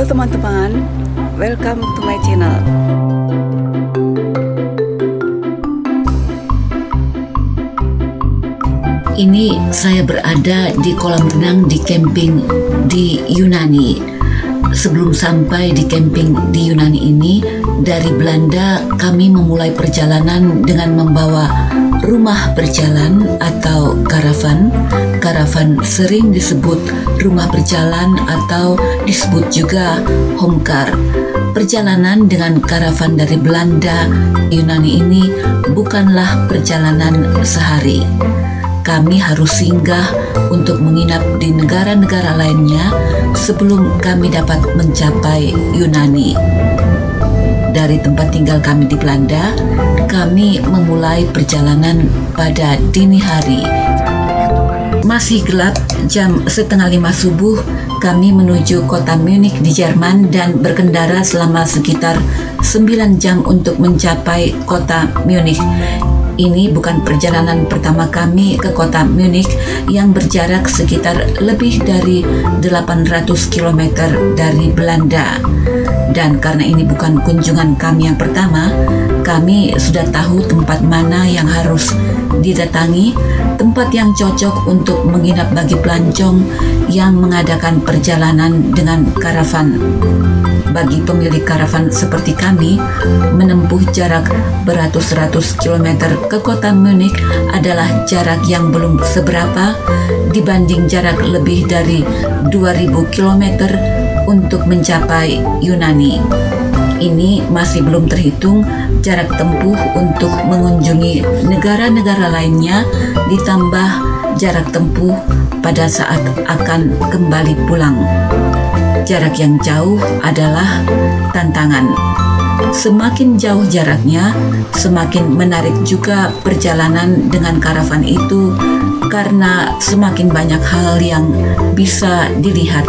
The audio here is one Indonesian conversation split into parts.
teman-teman, welcome to my channel. Ini saya berada di kolam renang di camping di Yunani. Sebelum sampai di camping di Yunani ini, dari Belanda kami memulai perjalanan dengan membawa rumah berjalan atau karavan. Karavan sering disebut rumah berjalan atau disebut juga home car. Perjalanan dengan karavan dari Belanda Yunani ini bukanlah perjalanan sehari. Kami harus singgah untuk menginap di negara-negara lainnya sebelum kami dapat mencapai Yunani. Dari tempat tinggal kami di Belanda, kami memulai perjalanan pada dini hari. Masih gelap, jam 4:30 subuh, kami menuju kota Munich di Jerman dan berkendara selama sekitar 9 jam untuk mencapai kota Munich. Ini bukan perjalanan pertama kami ke kota Munich yang berjarak sekitar lebih dari 800 km dari Belanda. Dan karena ini bukan kunjungan kami yang pertama, kami sudah tahu tempat mana yang harus didatangi, tempat yang cocok untuk menginap bagi pelancong yang mengadakan perjalanan dengan karavan. Bagi pemilik karavan seperti kami, menempuh jarak beratus-ratus kilometer ke kota Munich adalah jarak yang belum seberapa dibanding jarak lebih dari 2000 km untuk mencapai Yunani. Ini masih belum terhitung jarak tempuh untuk mengunjungi negara-negara lainnya, ditambah jarak tempuh pada saat akan kembali pulang. Jarak yang jauh adalah tantangan. Semakin jauh jaraknya, semakin menarik juga perjalanan dengan karavan itu karena semakin banyak hal yang bisa dilihat.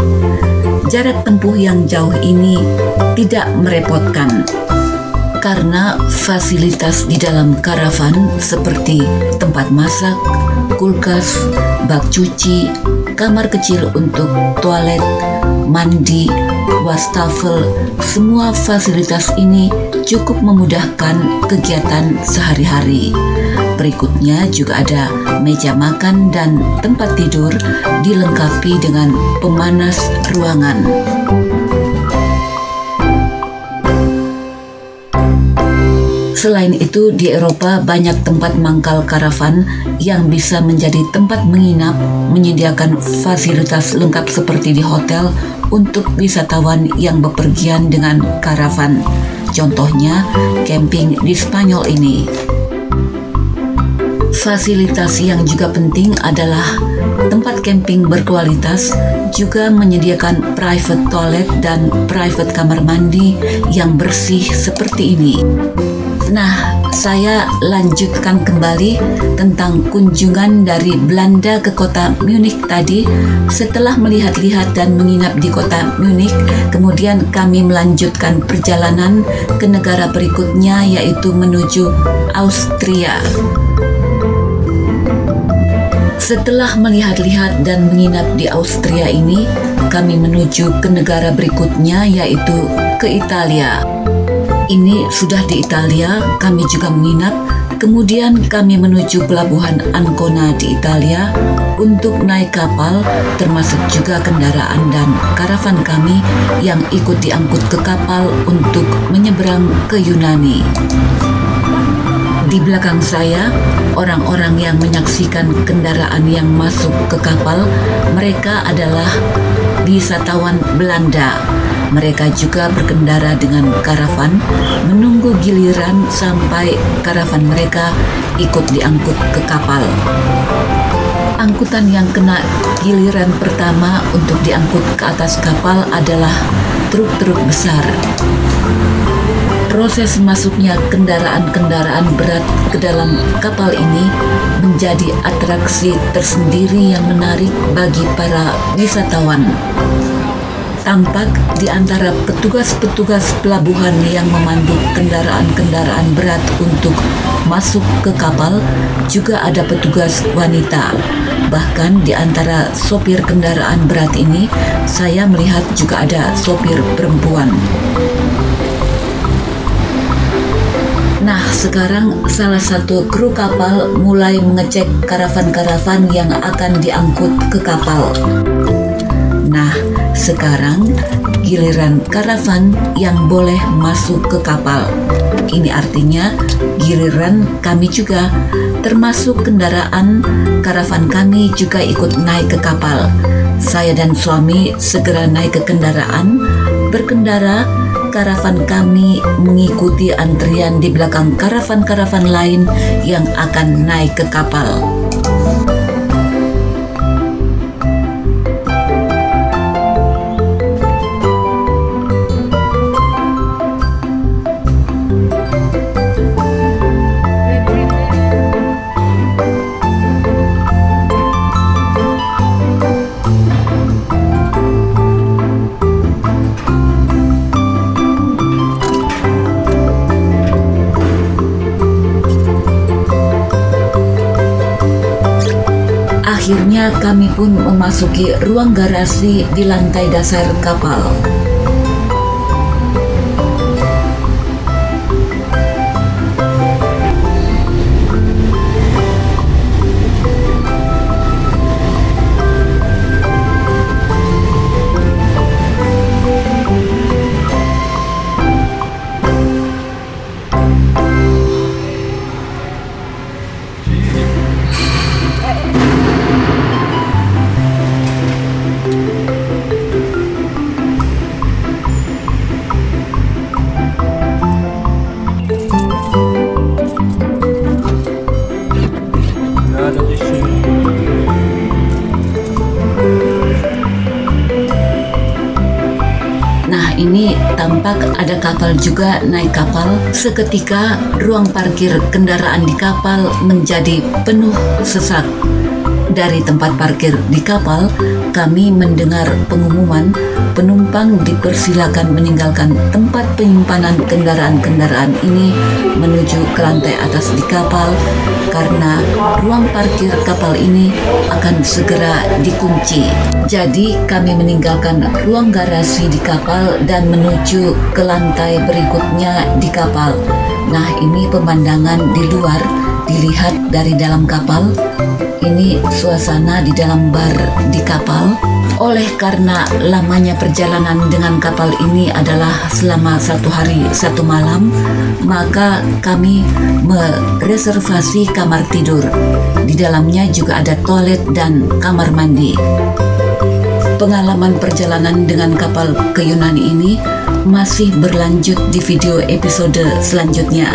Jarak tempuh yang jauh ini tidak merepotkan karena fasilitas di dalam karavan seperti tempat masak, kulkas, bak cuci, kamar kecil untuk toilet, mandi, wastafel, semua fasilitas ini cukup memudahkan kegiatan sehari-hari. Berikutnya juga ada meja makan dan tempat tidur dilengkapi dengan pemanas ruangan. Selain itu, di Eropa banyak tempat mangkal karavan yang bisa menjadi tempat menginap, menyediakan fasilitas lengkap seperti di hotel untuk wisatawan yang bepergian dengan karavan. Contohnya, camping di Spanyol ini. Fasilitas yang juga penting adalah tempat camping berkualitas juga menyediakan private toilet dan private kamar mandi yang bersih seperti ini. Nah, saya lanjutkan kembali tentang kunjungan dari Belanda ke kota Munich tadi. Setelah melihat-lihat dan menginap di kota Munich, kemudian kami melanjutkan perjalanan ke negara berikutnya, yaitu menuju Austria. Setelah melihat-lihat dan menginap di Austria ini, kami menuju ke negara berikutnya, yaitu ke Italia. Ini sudah di Italia, kami juga menginap. Kemudian kami menuju pelabuhan Ancona di Italia untuk naik kapal, termasuk juga kendaraan dan karavan kami yang ikut diangkut ke kapal untuk menyeberang ke Yunani. Di belakang saya, orang-orang yang menyaksikan kendaraan yang masuk ke kapal, mereka adalah wisatawan Belanda. Mereka juga berkendara dengan karavan, menunggu giliran sampai karavan mereka ikut diangkut ke kapal. Angkutan yang kena giliran pertama untuk diangkut ke atas kapal adalah truk-truk besar. Proses masuknya kendaraan-kendaraan berat ke dalam kapal ini menjadi atraksi tersendiri yang menarik bagi para wisatawan. tampak di antara petugas-petugas pelabuhan yang memandu kendaraan-kendaraan berat untuk masuk ke kapal juga ada petugas wanita. Bahkan di antara sopir kendaraan berat ini, saya melihat juga ada sopir perempuan. Nah, sekarang salah satu kru kapal mulai mengecek karavan-karavan yang akan diangkut ke kapal. Nah, sekarang giliran karavan yang boleh masuk ke kapal. Ini artinya giliran kami juga, termasuk kendaraan karavan kami juga ikut naik ke kapal. Saya dan suami segera naik ke kendaraan, berkendara. Karavan kami mengikuti antrian di belakang karavan-karavan lain yang akan naik ke kapal. Akhirnya kami pun memasuki ruang garasi di lantai dasar kapal. Nah, ini tampak ada kapal juga naik kapal. Seketika ruang parkir kendaraan di kapal menjadi penuh sesak. Dari tempat parkir di kapal, kami mendengar pengumuman penumpang dipersilakan meninggalkan tempat penyimpanan kendaraan-kendaraan ini menuju ke lantai atas di kapal karena ruang parkir kapal ini akan segera dikunci. Jadi kami meninggalkan ruang garasi di kapal dan menuju ke lantai berikutnya di kapal. Nah, ini pemandangan di luar dilihat dari dalam kapal. Ini suasana di dalam bar di kapal. Oleh karena lamanya perjalanan dengan kapal ini adalah selama 1 hari 1 malam, maka kami mereservasi kamar tidur. Di dalamnya juga ada toilet dan kamar mandi. Pengalaman perjalanan dengan kapal ke Yunani ini masih berlanjut di video episode selanjutnya.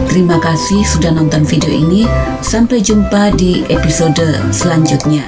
Terima kasih sudah nonton video ini. Sampai jumpa di episode selanjutnya.